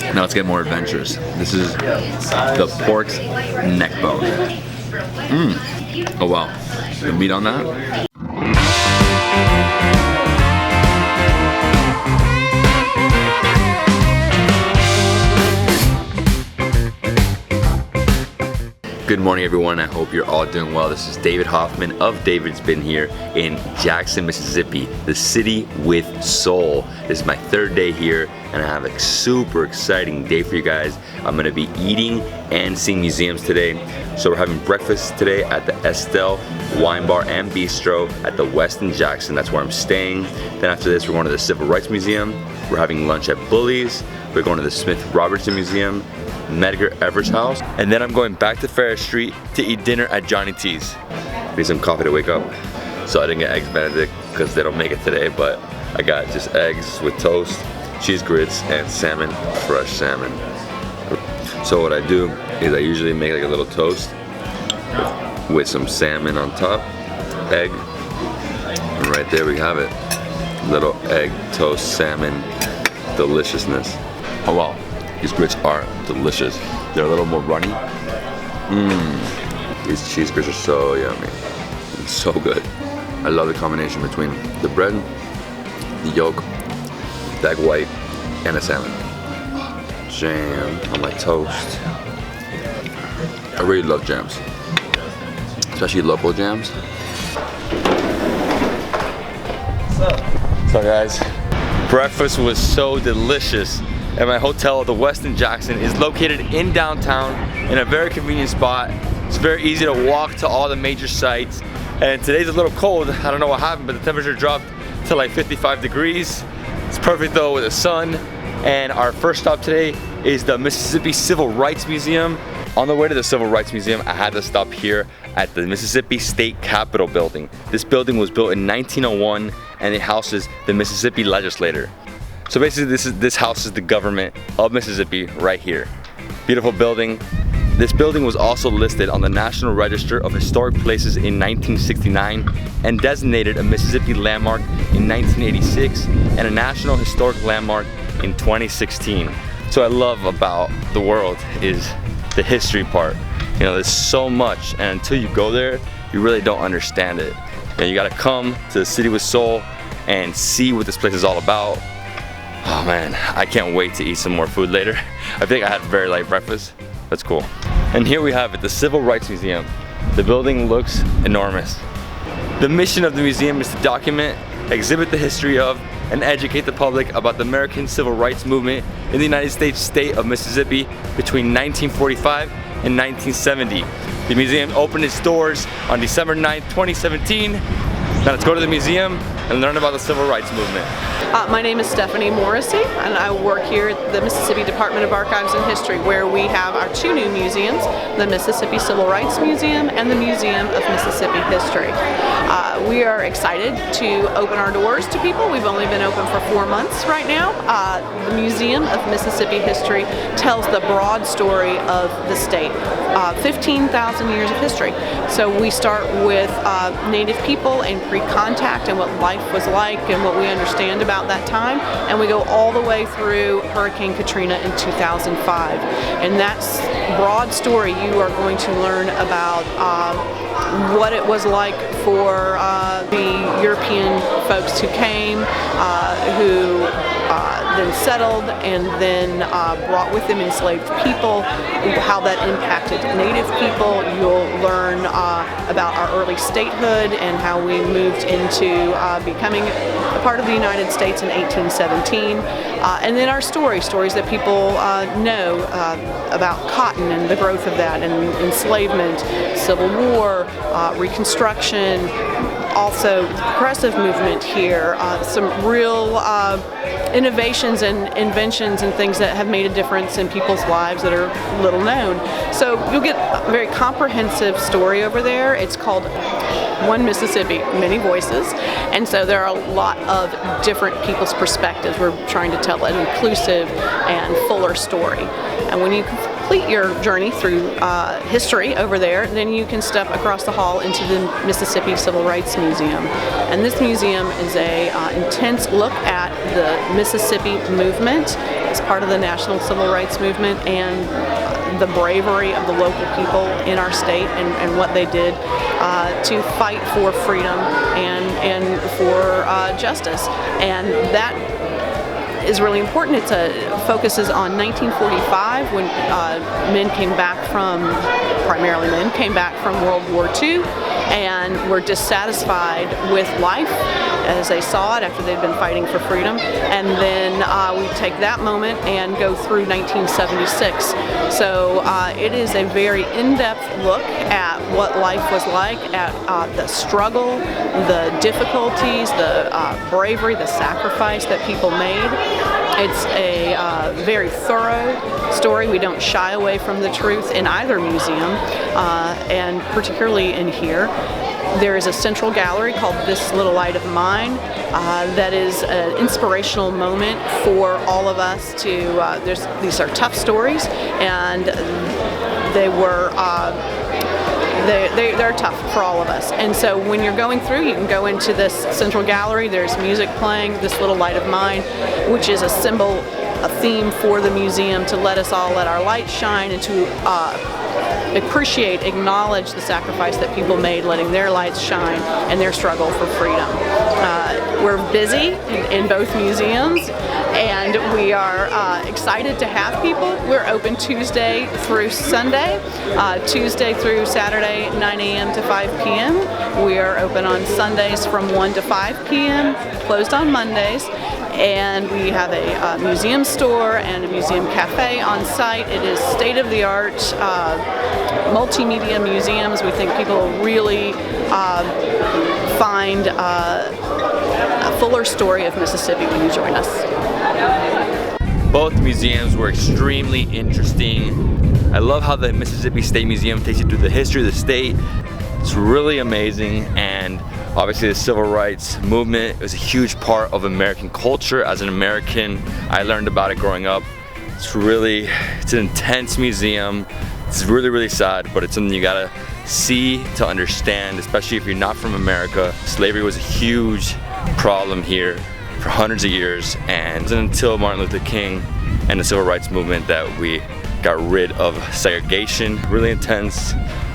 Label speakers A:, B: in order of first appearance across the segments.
A: Now let's get more adventurous. This is the pork's neck bone. Oh wow, the meat on that. Good morning everyone, I hope you're all doing well. This is David Hoffman of Davidsbeenhere in Jackson, Mississippi, the city with soul. This is my third day here and I have a super exciting day for you guys. I'm gonna be eating and seeing museums today. So we're having breakfast today at the Estelle Wine Bar and Bistro at the Westin Jackson. That's where I'm staying. Then after this, we're going to the Civil Rights Museum. We're having lunch at Bully's. We're going to the Smith-Robertson Museum, Medgar Evers House, and then I'm going back to Ferris Street to eat dinner at Johnny T's. Need some coffee to wake up. So I didn't get eggs Benedict because they don't make it today, but I got just eggs with toast, cheese grits, and salmon, fresh salmon. So what I do is I usually make like a little toast with some salmon on top, egg, and right there we have it. Little egg, toast, salmon, deliciousness. Oh wow. These grits are delicious. They're a little more runny. These cheese grits are so yummy. It's so good. I love the combination between the bread, the yolk, the egg white, and the salmon. Jam on my toast. I really love jams, especially local jams. So guys, breakfast was so delicious. And my hotel, the Westin Jackson, is located in downtown in a very convenient spot. It's very easy to walk to all the major sites. And today's a little cold. I don't know what happened, but the temperature dropped to like 55 degrees. It's perfect though with the sun. And our first stop today is the Mississippi Civil Rights Museum. On the way to the Civil Rights Museum, I had to stop here at the Mississippi State Capitol building. This building was built in 1901 and it houses the Mississippi legislature. So basically this house is the government of Mississippi right here. Beautiful building. This building was also listed on the National Register of Historic Places in 1969 and designated a Mississippi landmark in 1986 and a National Historic Landmark in 2016. So what I love about the world is the history part. You know, there's so much, and until you go there, you really don't understand it. You gotta come to the city with soul and see what this place is all about. Oh man, I can't wait to eat some more food later. I think I had a very light breakfast. That's cool. And here we have it, the Civil Rights Museum. The building looks enormous. The mission of the museum is to document, exhibit the history of, and educate the public about the American Civil Rights Movement in the United States state of Mississippi between 1945 and 1970. The museum opened its doors on December 9th, 2017. Now let's go to the museum and learn about the Civil Rights Movement.
B: My name is Stephanie Morrissey and I work here at the Mississippi Department of Archives and History, where we have our two new museums, the Mississippi Civil Rights Museum and the Museum of Mississippi History. We are excited to open our doors to people. We've only been open for 4 months right now. The Museum of Mississippi History tells the broad story of the state. 15,000 years of history. So we start with Native people and pre-contact and what life was like and what we understand about that time, and we go all the way through Hurricane Katrina in 2005. And that's broad story. You are going to learn about what it was like for the European folks who came, who then settled and then brought with them enslaved people, how that impacted Native people. You'll learn about our early statehood and how we moved into becoming a part of the United States in 1817. And then our stories that people know about cotton and the growth of that, and enslavement, Civil War, Reconstruction, also the progressive movement here, some real innovations and inventions and things that have made a difference in people's lives that are little known. So you'll get a very comprehensive story over there. It's called One Mississippi, Many Voices, and so there are a lot of different people's perspectives. We're trying to tell an inclusive and fuller story. And when you complete your journey through history over there, then you can step across the hall into the Mississippi Civil Rights Museum. And this museum is a intense look at the Mississippi movement as part of the national civil rights movement, and the bravery of the local people in our state and what they did to fight for freedom and for justice. And that is really important. It focuses on 1945 when primarily men came back from World War II and were dissatisfied with life as they saw it after they'd been fighting for freedom. And then we take that moment and go through 1976. So it is a very in-depth look at what life was like, at the struggle, the difficulties, the bravery, the sacrifice that people made. It's a very thorough story. We don't shy away from the truth in either museum, and particularly in here. There is a central gallery called This Little Light of Mine that is an inspirational moment for all of us to, these are tough stories, and they're tough for all of us. And so when you're going through, you can go into this central gallery. There's music playing, This Little Light of Mine, which is a symbol, a theme for the museum to let us all let our light shine and to acknowledge the sacrifice that people made letting their lights shine and their struggle for freedom. We're busy in both museums, and we are excited to have people. We're open Tuesday through Sunday, Tuesday through Saturday, 9 a.m. to 5 p.m. We are open on Sundays from 1 to 5 p.m., closed on Mondays. And we have a museum store and a museum cafe on site. It is state-of-the-art multimedia museums. We think people will really find a fuller story of Mississippi when you join us.
A: Both museums were extremely interesting. I love how the Mississippi State Museum takes you through the history of the state. It's really amazing, and obviously the civil rights movement was a huge part of American culture. As an American, I learned about it growing up. It's an intense museum. It's really, really sad, but it's something you gotta see to understand, especially if you're not from America. Slavery was a huge problem here for hundreds of years, and it wasn't until Martin Luther King and the civil rights movement that we got rid of segregation. Really intense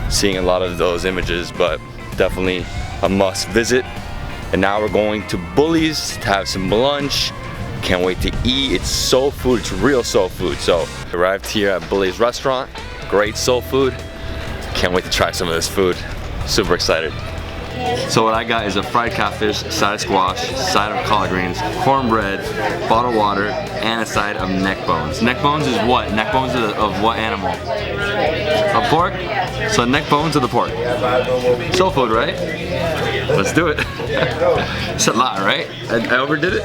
A: seeing a lot of those images, but definitely a must visit. And now we're going to Bully's to have some lunch. Can't wait to eat. It's soul food, it's real soul food. So arrived here at Bully's restaurant, great soul food. Can't wait to try some of this food. Super excited. So what I got is a fried catfish, side of squash, side of collard greens, cornbread, bottled water, and a side of neck bones. Neck bones is what? Neck bones of what animal? Of pork? So neck bones of the pork. Soul food, right? Let's do it. It's a lot, right? I overdid it?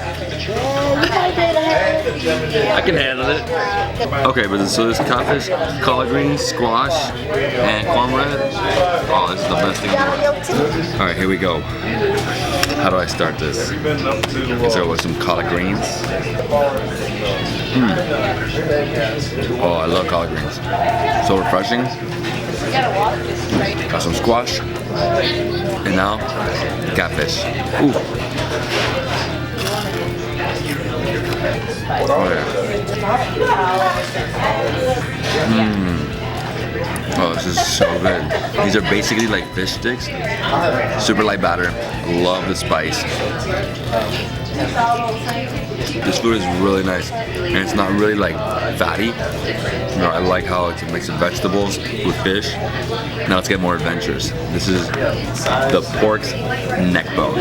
A: I can handle it. Okay, but so this catfish, collard greens, squash, and cornbread. Oh, this is the best thing in the world. Alright, here we go. How do I start this? So with some collard greens. Oh, I love collard greens. So refreshing. Got some squash. And now, catfish. Ooh. Oh yeah. Oh, this is so good. These are basically like fish sticks. Super light batter. Love the spice. This food is really nice, and it's not really like fatty. You know, I like how it's a mix of vegetables with fish. Now let's get more adventurous. This is the pork's neck bone.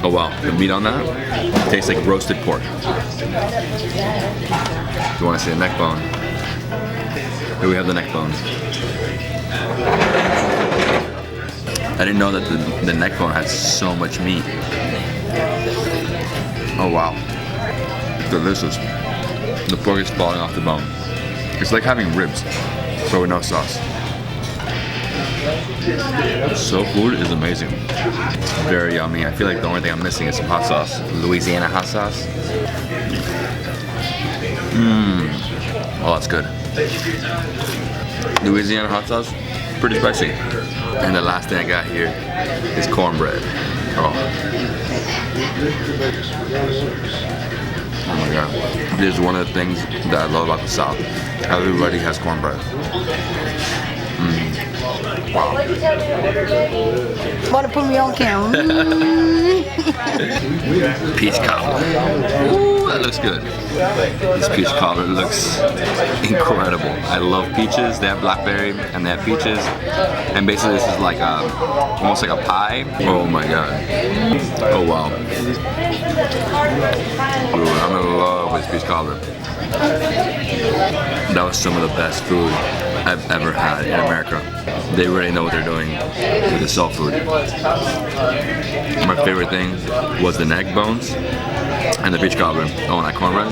A: Oh wow, the meat on that tastes like roasted pork. If you want to see the neck bone, here we have the neck bones. I didn't know that the neck bone had so much meat. Oh wow, delicious. The pork is falling off the bone. It's like having ribs, but with no sauce. So food is amazing. Very yummy. I feel like the only thing I'm missing is some hot sauce. Louisiana hot sauce. Oh, that's good. Louisiana hot sauce, pretty spicy. And the last thing I got here is cornbread. Oh. my God. This is one of the things that I love about the South. Everybody has cornbread. Wow.
C: Want to put me on camera?
A: Peach cobbler. Ooh, that looks good. This peach cobbler looks incredible. I love peaches. They have blackberry and they have peaches. And basically this is like almost like a pie. Oh my God. Oh wow. Ooh, I'm in love with peach cobbler. That was some of the best food I've ever had in America. They really know what they're doing with the soul food. My favorite thing was the neck bones and the peach cobbler. Oh, and that cornbread.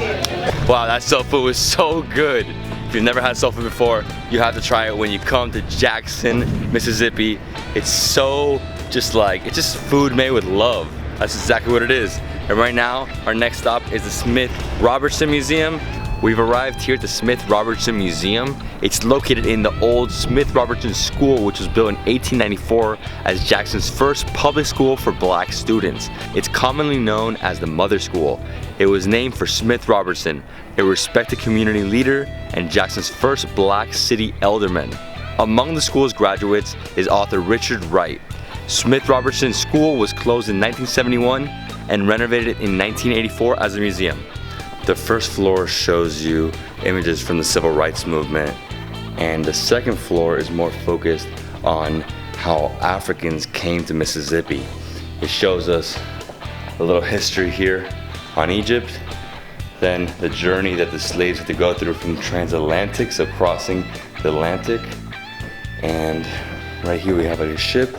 A: Wow, that soul food was so good. If you've never had soul food before, you have to try it when you come to Jackson, Mississippi. It's so it's just food made with love. That's exactly what it is. And right now, our next stop is the Smith-Robertson Museum. We've arrived here at the Smith-Robertson Museum. It's located in the old Smith-Robertson School, which was built in 1894 as Jackson's first public school for black students. It's commonly known as the Mother School. It was named for Smith-Robertson, a respected community leader and Jackson's first black city alderman. Among the school's graduates is author Richard Wright. Smith-Robertson School was closed in 1971 and renovated in 1984 as a museum. The first floor shows you images from the civil rights movement, and the second floor is more focused on how Africans came to Mississippi. It shows us a little history here on Egypt, then the journey that the slaves had to go through from transatlantic, so crossing the Atlantic, and right here we have like a ship.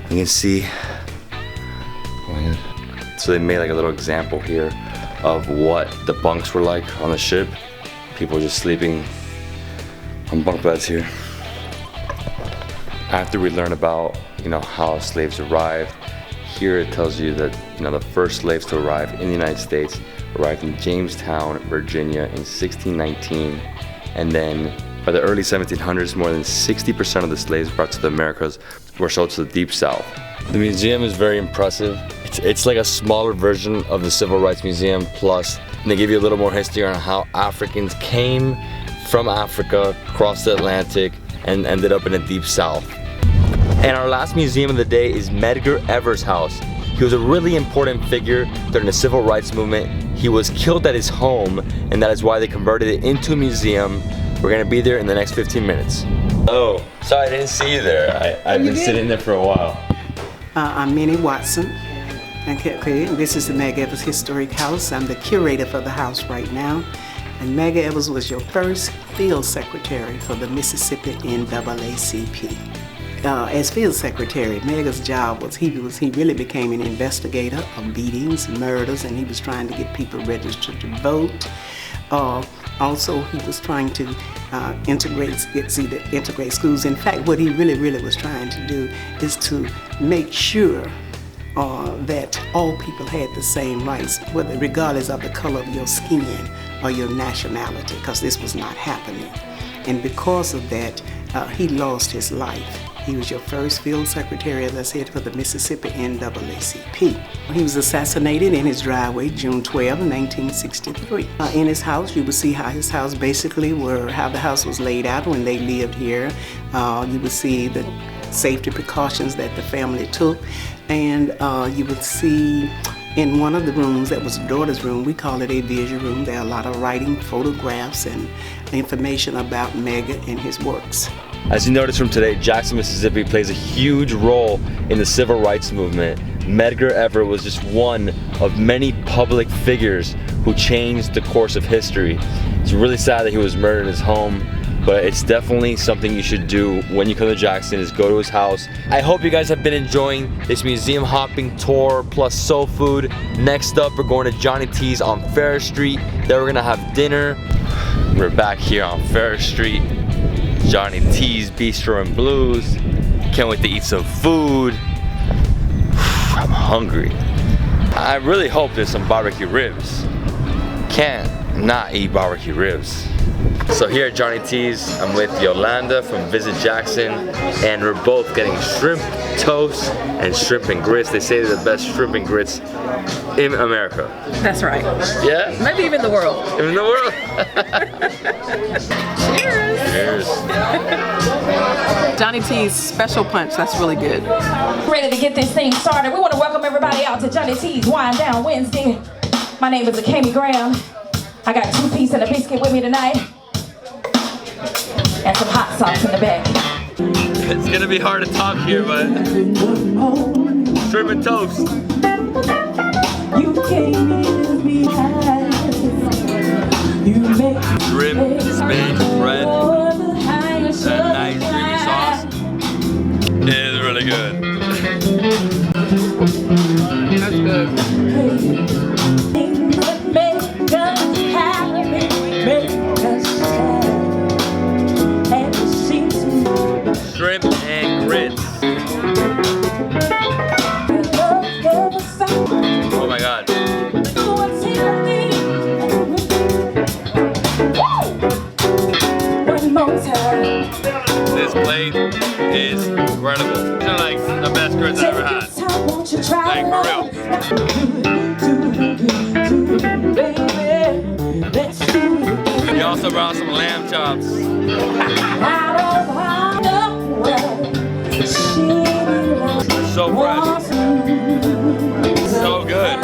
A: You can see, so they made like a little example here of what the bunks were like on the ship. People just sleeping on bunk beds here. After we learn about, how slaves arrived, here it tells you that, the first slaves to arrive in the United States arrived in Jamestown, Virginia in 1619, and then by the early 1700s, more than 60% of the slaves brought to the Americas were sold to the Deep South. The museum is very impressive. It's like a smaller version of the Civil Rights Museum, plus they give you a little more history on how Africans came from Africa, crossed the Atlantic, and ended up in the Deep South. And our last museum of the day is Medgar Evers House. He was a really important figure during the Civil Rights Movement. He was killed at his home, and that is why they converted it into a museum. We're gonna be there in the next 15 minutes. Oh, sorry I didn't see you there. I've been sitting there for a while.
D: I'm Minnie Watson. Okay, this is the Medgar Evers Historic House. I'm the curator for the house right now. And Medgar Evers was your first field secretary for the Mississippi NAACP. As field secretary, Medgar's job was he really became an investigator of beatings, murders, and he was trying to get people registered to vote. Also, he was trying to integrate schools. In fact, what he really was trying to do is to make sure that all people had the same rights, regardless of the color of your skin or your nationality, because this was not happening. And because of that, he lost his life. He was your first field secretary, as I said, for the Mississippi NAACP. He was assassinated in his driveway, June 12, 1963. In his house, you will see how his house basically how the house was laid out when they lived here. You will see the safety precautions that the family took. And you would see in one of the rooms, that was the daughter's room, we call it a vision room. There are a lot of writing, photographs, and information about Medgar and his works.
A: As you notice from today, Jackson, Mississippi plays a huge role in the civil rights movement. Medgar Evers was just one of many public figures who changed the course of history. It's really sad that he was murdered in his home, but it's definitely something you should do when you come to Jackson, is go to his house. I hope you guys have been enjoying this museum hopping tour plus soul food. Next up, we're going to Johnny T's on Ferris Street. Then we're gonna have dinner. We're back here on Ferris Street. Johnny T's Bistro and Blues. Can't wait to eat some food. I'm hungry. I really hope there's some barbecue ribs. Can't not eat barbecue ribs. So here at Johnny T's, I'm with Yolanda from Visit Jackson, and we're both getting shrimp toast and shrimp and grits. They say they're the best shrimp and grits in America.
C: That's right.
A: Yeah?
C: Maybe even the world.
A: In the world.
C: Cheers.
A: Cheers.
C: Johnny T's special punch. That's really good.
E: Ready to get this thing started. We want to welcome everybody out to Johnny T's Wine Down Wednesday. My name is Akemi Graham. I got 2 pieces and a biscuit with me tonight. And some hot sauce in the back.
A: It's gonna be hard to talk here, but shrimp and toast.
E: You came behind. You make
A: Shrimp, spinach, bread, and nice creamy sauce. It is really good.
C: That's good.
E: Make us happy, make us sad. And it seems
A: Shrimp and grits. Oh my god. This plate is incredible. These are like the best grits I've ever had. Like for real. We also brought some lamb chops. So fresh. So good.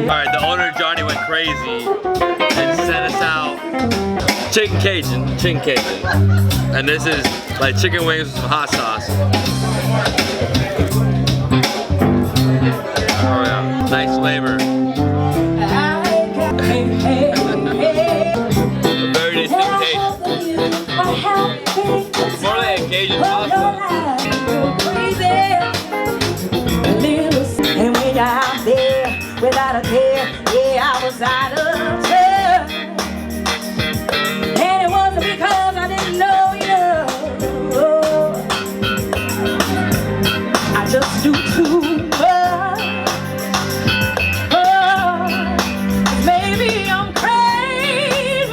A: Alright, the owner Johnny went crazy and sent us out chicken Cajun. And this is like chicken wings with some hot sauce. Oh yeah, nice flavor. A very distinct taste. It's more like a Cajun pasta.
E: And when you're out there without a care, yeah, I was out of touch. And it wasn't because I didn't know you. I just do too much. Oh, maybe I'm crazy.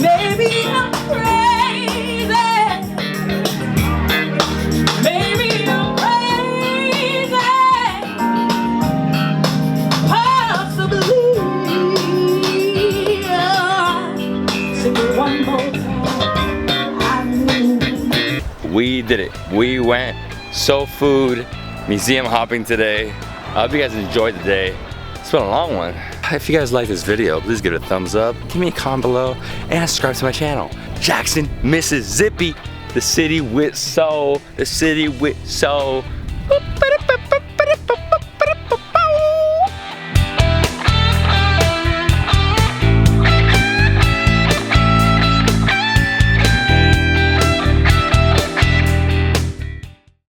E: Maybe I'm crazy. Maybe I'm crazy. Possibly. Sing it one more time. I knew.
A: We did it. We went soul food, museum hopping today. I hope you guys enjoyed the day. It's been a long one. If you guys like this video, please give it a thumbs up, give me a comment below, and subscribe to my channel. Jackson, Mississippi, the city with soul, the city with soul.